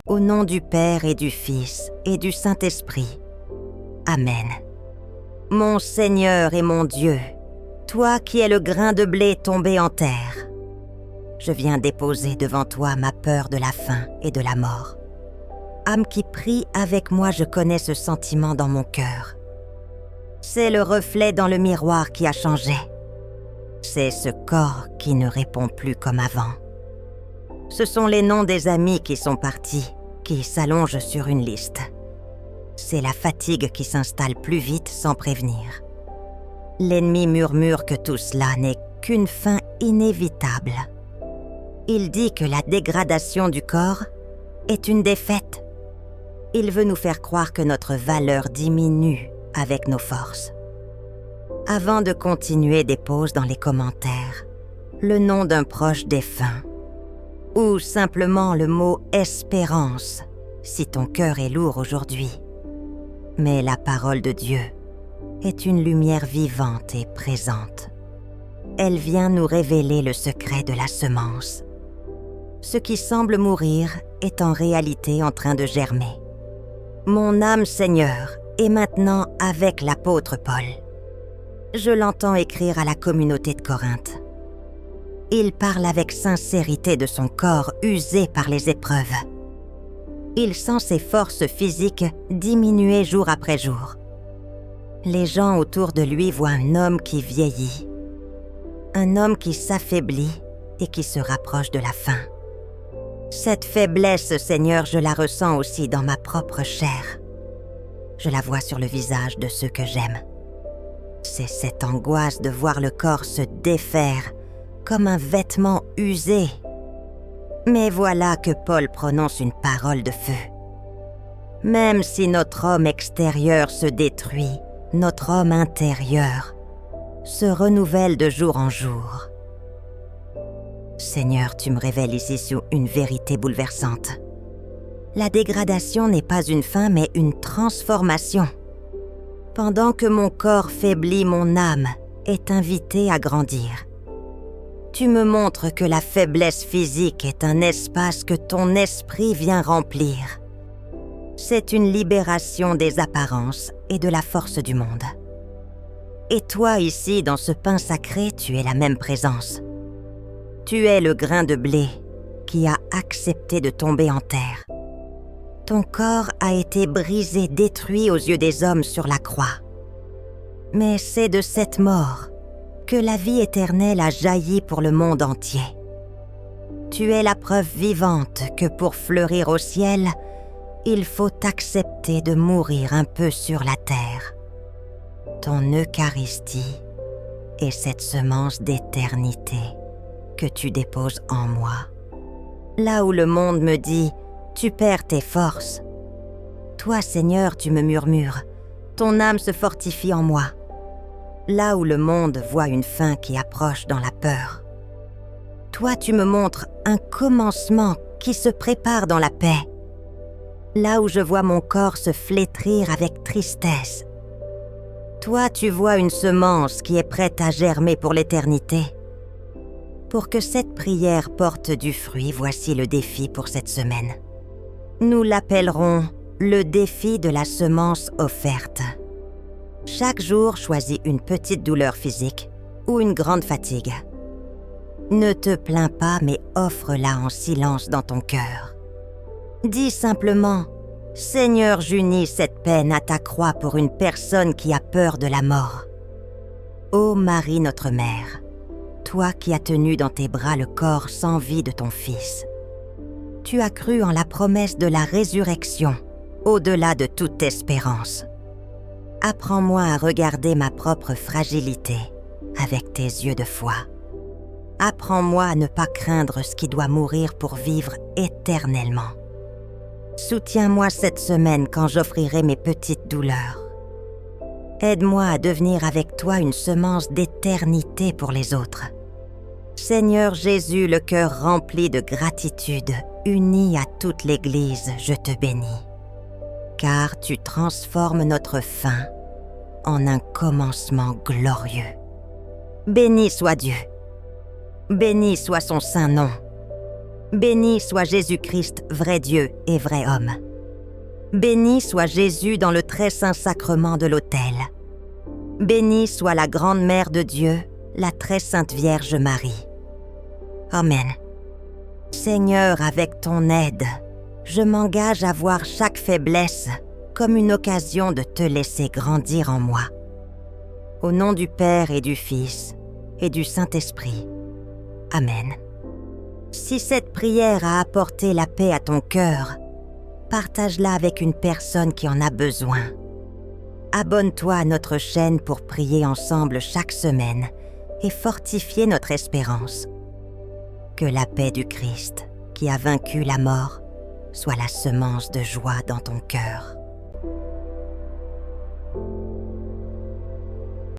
Au nom du Père et du Fils et du Saint-Esprit. Amen. Mon Seigneur et mon Dieu, toi qui es le grain de blé tombé en terre, je viens déposer devant toi ma peur de la faim et de la mort. Âme qui prie avec moi, je connais ce sentiment dans mon cœur. C'est le reflet dans le miroir qui a changé. C'est ce corps qui ne répond plus comme avant. Ce sont les noms des amis qui sont partis, qui s'allongent sur une liste. C'est la fatigue qui s'installe plus vite sans prévenir. L'ennemi murmure que tout cela n'est qu'une fin inévitable. Il dit que la dégradation du corps est une défaite. Il veut nous faire croire que notre valeur diminue avec nos forces. Avant de continuer, dépose dans les commentaires le nom d'un proche défunt ou simplement le mot « espérance » si ton cœur est lourd aujourd'hui. Mais la parole de Dieu est une lumière vivante et présente. Elle vient nous révéler le secret de la semence. Ce qui semble mourir est en réalité en train de germer. Mon âme, Seigneur, est maintenant avec l'apôtre Paul. Je l'entends écrire à la communauté de Corinthe. Il parle avec sincérité de son corps usé par les épreuves. Il sent ses forces physiques diminuer jour après jour. Les gens autour de lui voient un homme qui vieillit, un homme qui s'affaiblit et qui se rapproche de la fin. Cette faiblesse, Seigneur, je la ressens aussi dans ma propre chair. Je la vois sur le visage de ceux que j'aime. C'est cette angoisse de voir le corps se défaire comme un vêtement usé. Mais voilà que Paul prononce une parole de feu. Même si notre homme extérieur se détruit, notre homme intérieur se renouvelle de jour en jour. Seigneur, tu me révèles ici sur une vérité bouleversante. La dégradation n'est pas une fin, mais une transformation. Pendant que mon corps faiblit, mon âme est invitée à grandir. Tu me montres que la faiblesse physique est un espace que ton esprit vient remplir. C'est une libération des apparences et de la force du monde. Et toi, ici, dans ce pain sacré, tu es la même présence. Tu es le grain de blé qui a accepté de tomber en terre. Ton corps a été brisé, détruit aux yeux des hommes sur la croix. Mais c'est de cette mort que la vie éternelle a jailli pour le monde entier. Tu es la preuve vivante que pour fleurir au ciel, il faut accepter de mourir un peu sur la terre. Ton Eucharistie est cette semence d'éternité que tu déposes en moi. Là où le monde me dit « tu perds tes forces », toi, Seigneur, tu me murmures « ton âme se fortifie en moi ». Là où le monde voit une fin qui approche dans la peur, toi, tu me montres un commencement qui se prépare dans la paix. Là où je vois mon corps se flétrir avec tristesse, toi, tu vois une semence qui est prête à germer pour l'éternité. Pour que cette prière porte du fruit, voici le défi pour cette semaine. Nous l'appellerons le défi de la semence offerte. Chaque jour, choisis une petite douleur physique ou une grande fatigue. Ne te plains pas, mais offre-la en silence dans ton cœur. Dis simplement « Seigneur, j'unis cette peine à ta croix pour une personne qui a peur de la mort. Ô Marie, notre mère, toi qui as tenu dans tes bras le corps sans vie de ton Fils, tu as cru en la promesse de la résurrection, au-delà de toute espérance. Apprends-moi à regarder ma propre fragilité avec tes yeux de foi. Apprends-moi à ne pas craindre ce qui doit mourir pour vivre éternellement. Soutiens-moi cette semaine quand j'offrirai mes petites douleurs. Aide-moi à devenir avec toi une semence d'éternité pour les autres. Seigneur Jésus, le cœur rempli de gratitude, uni à toute l'Église, je te bénis. Car tu transformes notre fin en un commencement glorieux. Béni soit Dieu. Béni soit son saint nom. Béni soit Jésus-Christ, vrai Dieu et vrai homme. Béni soit Jésus dans le très saint sacrement de l'autel. Béni soit la grande mère de Dieu, la très sainte Vierge Marie. Amen. Seigneur, avec ton aide, je m'engage à voir chaque faiblesse comme une occasion de te laisser grandir en moi. Au nom du Père et du Fils et du Saint-Esprit. Amen. Si cette prière a apporté la paix à ton cœur, partage-la avec une personne qui en a besoin. Abonne-toi à notre chaîne pour prier ensemble chaque semaine et fortifier notre espérance. Que la paix du Christ, qui a vaincu la mort, soit la semence de joie dans ton cœur.